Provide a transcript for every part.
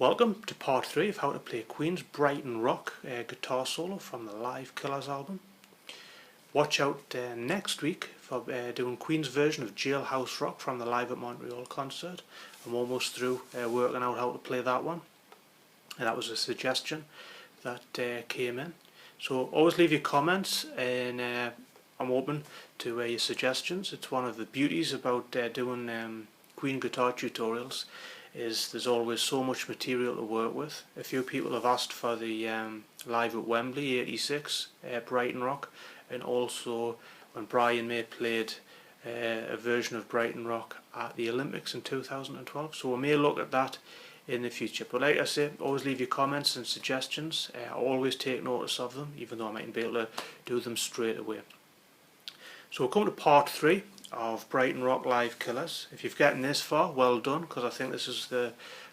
Welcome to part 3 of how to play Queen's Brighton Rock guitar solo from the Live Killers album. Watch out next week for doing Queen's version of Jailhouse Rock from the Live at Montreal concert. I'm almost through working out how to play that one. And that was a suggestion that came in. So always leave your comments, and I'm open to your suggestions. It's one of the beauties about doing Queen guitar tutorials, is there's always so much material to work with. A few people have asked for the Live at Wembley '86 Brighton Rock, and also when Brian May played a version of Brighton Rock at the Olympics in 2012, so we may look at that in the future. But like I say, always leave your comments and suggestions. I always take notice of them, even though I mightn't be able to do them straight away. So we'll come to part 3 of Brighton Rock Live Killers. If you've gotten this far, well done, because I think this is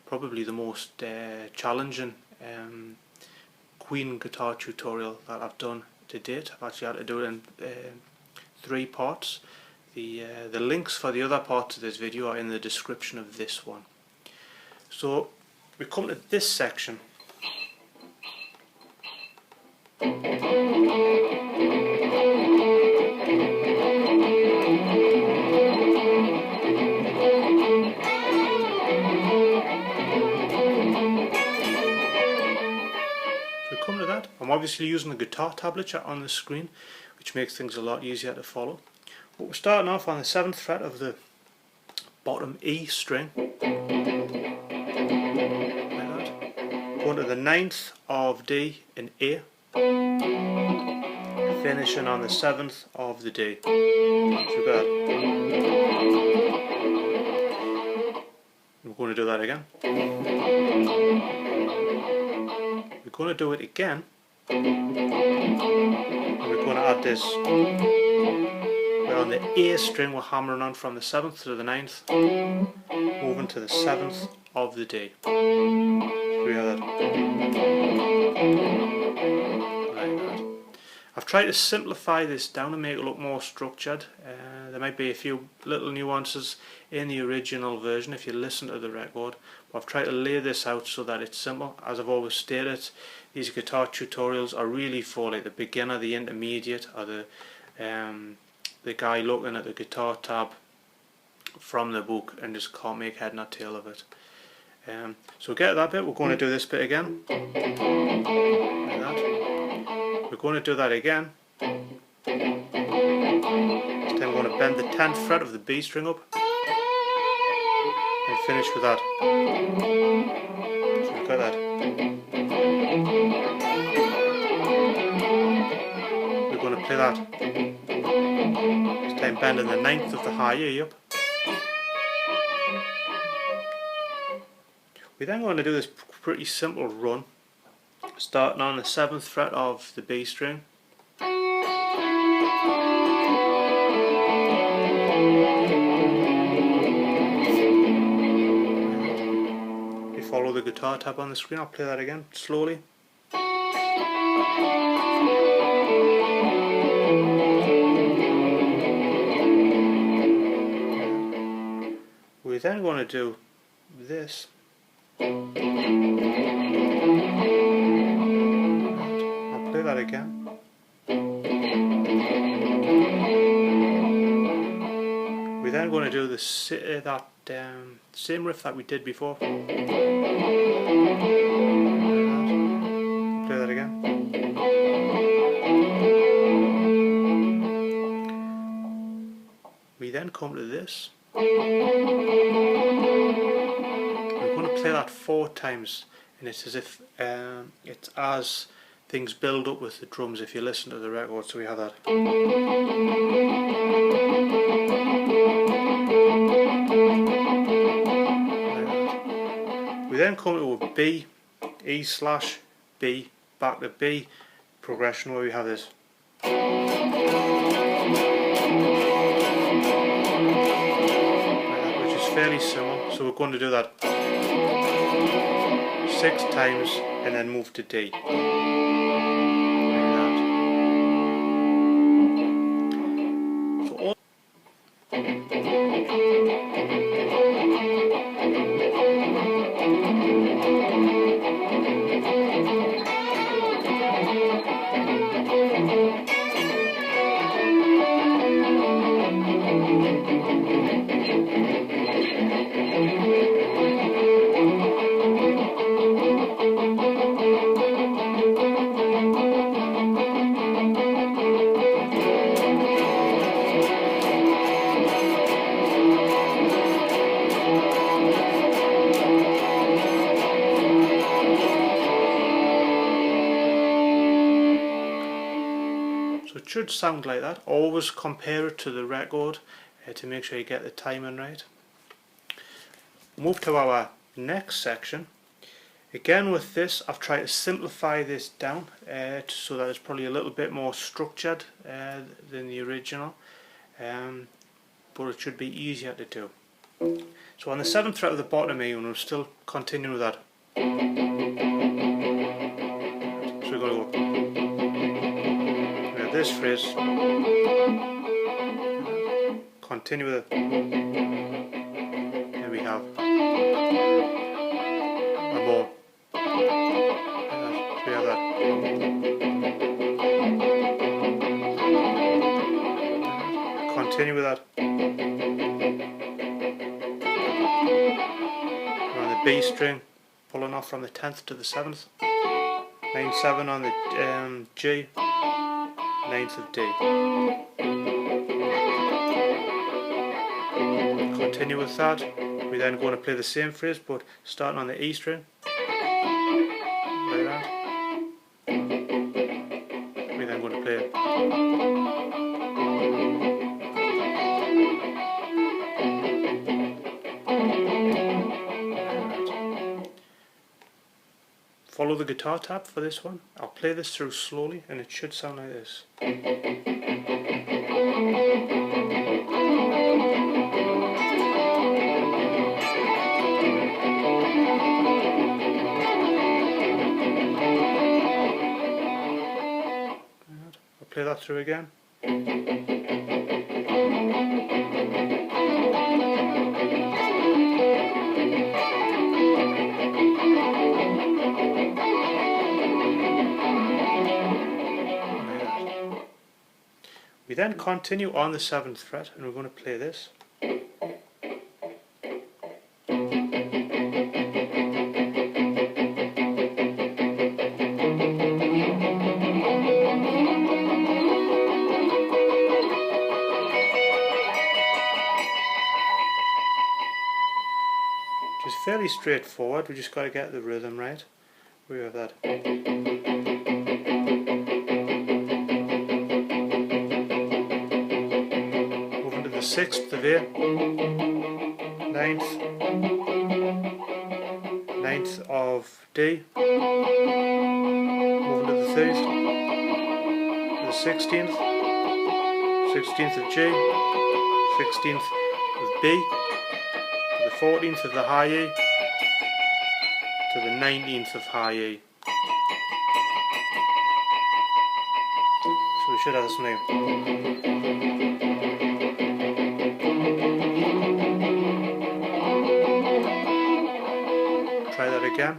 probably the most challenging Queen guitar tutorial that I've done to date. I've actually had to do it in 3 parts. The links for the other parts of this video are in the description of this one. So we come to this section. I'm obviously using the guitar tablature on the screen, which makes things a lot easier to follow. But we're starting off on the 7th fret of the bottom E string, like that. Going to the 9th of D in A, finishing on the 7th of the D. So we've got that. We're going to do that again. We're going to do it again, and we're going to add this. We're on the A string, we're hammering on from the 7th to the 9th, moving to the 7th of the D. So we have that. Like that. I've tried to simplify this down and make it look more structured. There might be a few little nuances in the original version if you listen to the record, but I've tried to lay this out so that it's simple. As I've always stated, these guitar tutorials are really for like the beginner, the intermediate, or the guy looking at the guitar tab from the book and just can't make head nor tail of it. So get that bit. We're going to do this bit again, like that. We're going to do that again. This time we're going to bend the 10th fret of the B string up and finish with that. So we've got that. We're going to play that. This time bending the 9th of the high E up. We're then going to do this pretty simple run, starting on the 7th fret of the B string. You follow the guitar tab on the screen. I'll play that again slowly. We're then going to do this. I'll play that again. We're then going to do that same riff that we did before. Play that again. We then come to this. We're going to play that 4 times, and it's as if it's as things build up with the drums if you listen to the record. So we have that. We then come to a B, E slash B, back to B progression, where we have this. Which is fairly similar. So we're going to do that 6 times and then move to D. So all should sound like that. Always compare it to the record to make sure you get the timing right. Move to our next section. Again with this, I've tried to simplify this down so that it's probably a little bit more structured than the original, but it should be easier to do. So on the 7th fret of the bottom E, and we're still continuing with that. So we're going to go. We have this phrase. Continue with it. Then we have a more. So we have that. Continue with that. We're on the B string, pulling off from the 10th to the 7th. 9/7 on the G, 9th of D. Continue with that. We're then going to play the same phrase, but starting on the E string. Like that. We're then going to play it. Follow the guitar tab for this one. I'll play this through slowly and it should sound like this. I'll play that through again. We then continue on the 7th fret and we're going to play this. Which is fairly straightforward, we just got to get the rhythm right. We have that. Moving to the 6th of A, 9th, 9th of D, moving to the 3rd, to the 16th, 16th of G, 16th of B, to the 14th of the high E, to the 19th of high E. So we should have this now. Try that again.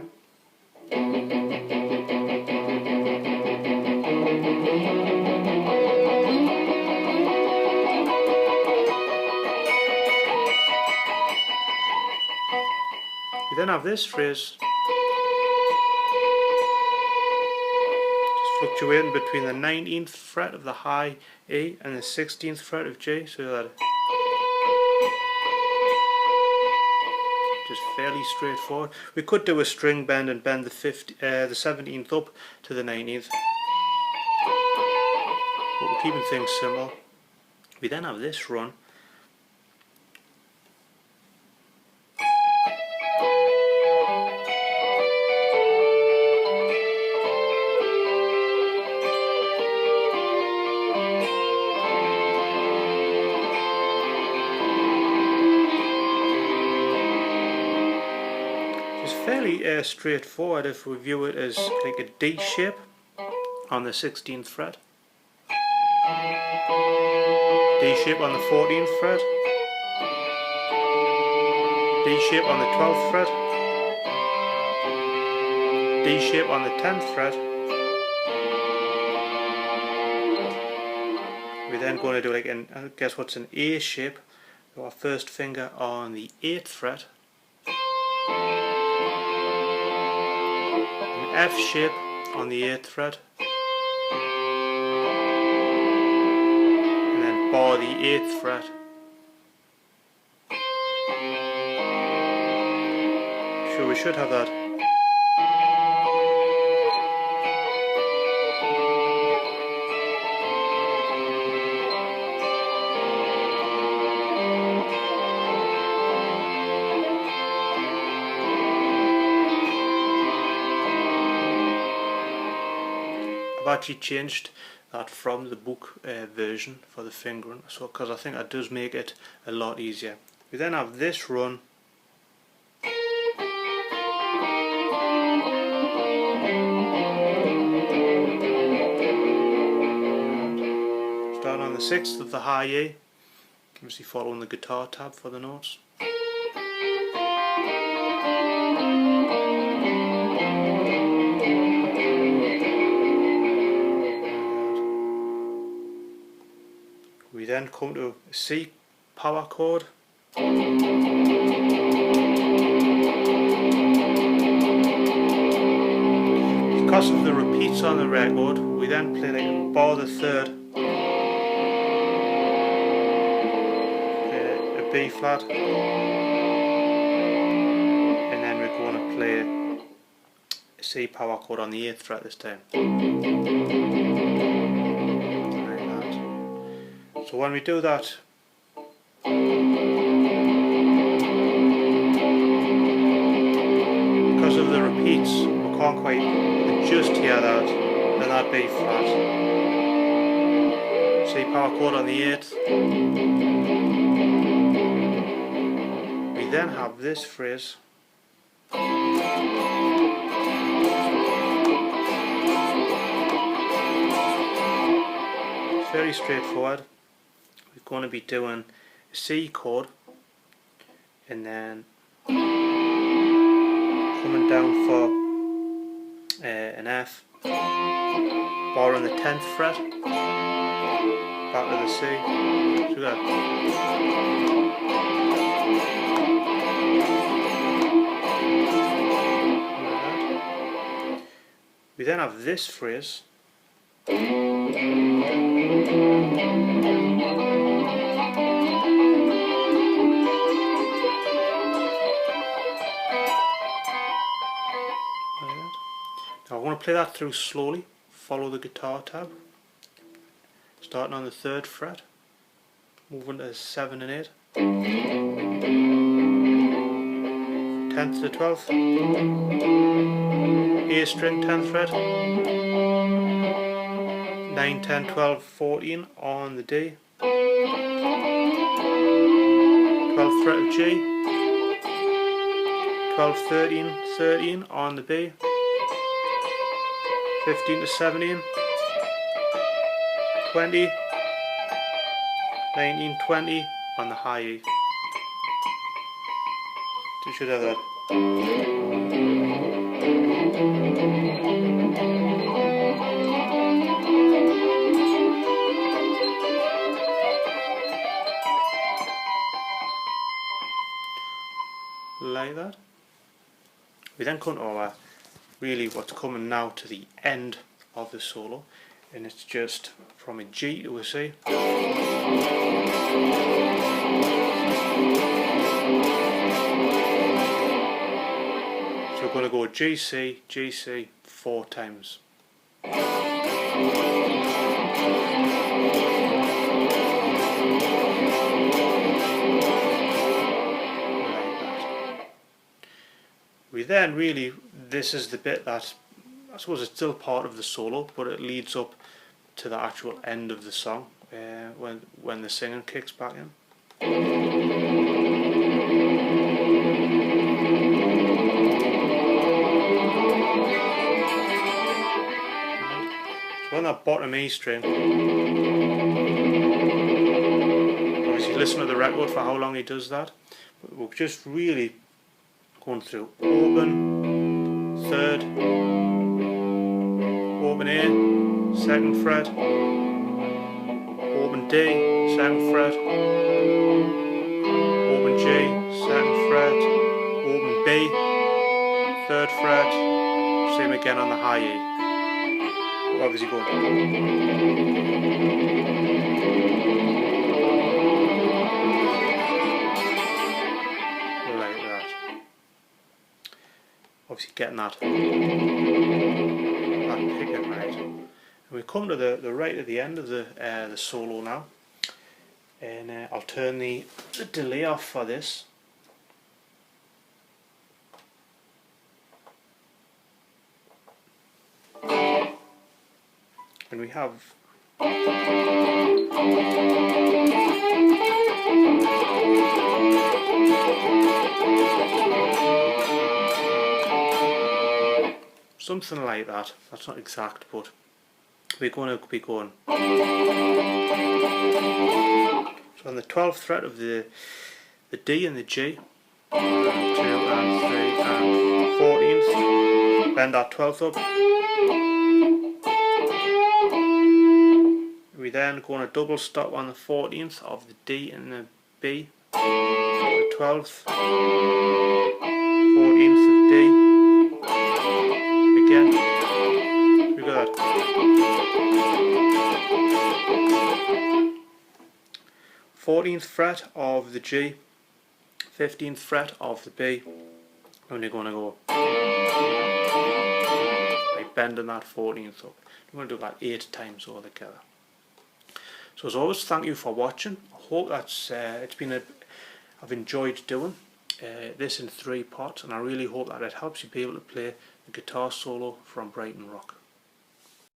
You then have this phrase just fluctuating between the 19th fret of the high E and the 16th fret of G, so that just fairly straightforward. We could do a string bend and bend the 17th up to the 19th, but we're keeping things simple. We then have this run. Fairly straightforward if we view it as like a D shape on the 16th fret, D shape on the 14th fret, D shape on the 12th fret, D shape on the 10th fret. We're then going to do like an, guess what's an A shape, so our first finger on the 8th fret, F shape on the 8th fret, and then bar the 8th fret. So we should have that. I've actually changed that from the book version for the fingering, so because I think that does make it a lot easier. We then have this run. Starting on the 6th of the high E, obviously following the guitar tab for the notes. We then come to a C power chord. Because of the repeats on the record, we then play like a bar the third, a B flat, and then we're going to play a C power chord on the 8th fret this time. Like that. So when we do that, because of the repeats, we can't quite just hear that, then that B flat, C power chord on the 8th. We then have this phrase. It's very straightforward. We're going to be doing a C chord and then coming down for an F, bar on the 10th fret, back to the C. So that. We then have this phrase. Now I want to play that through slowly. Follow the guitar tab. Starting on the 3rd fret, moving to 7 and 8. 10th to 12th. A string 10th fret. 9, 10, 12, 14 on the D. 12th fret of G. 12, 13, 13 on the B. 15 to 17. 20, 19, 20 on the high E. So you should have that. Like that. We then come to our, really what's coming now to the end of the solo, and it's just from a G to a C. So we're going to go G, C, G, C 4 times. Like that. We then really, this is the bit that I suppose it's still part of the solo, but it leads up to the actual end of the song when the singing kicks back in. So on that bottom E string, obviously listen to the record for how long he does that, but we're just really going through open, 3rd, open A, 2nd fret, open D, 2nd fret, open G, 2nd fret, open B, 3rd fret, same again on the high E. We're obviously going like that. Obviously getting that picking right. We come to the right at the end of the solo now, and I'll turn the delay off for this. and we have something like that. That's not exact, but we're going to be going. So on the 12th fret of the D and the G, 1, 2 and 3 and 14th, bend our 12th up. We then go on a double stop on the 14th of the D and the B, the 12th, 14th of D, again, we got that. 14th fret of the G, 15th fret of the B, and you're going to go like bending that 14th up. You're going to do like 8 times all together. So as always, thank you for watching. I hope that's I've enjoyed doing this in 3 parts, and I really hope that it helps you be able to play the guitar solo from Brighton Rock.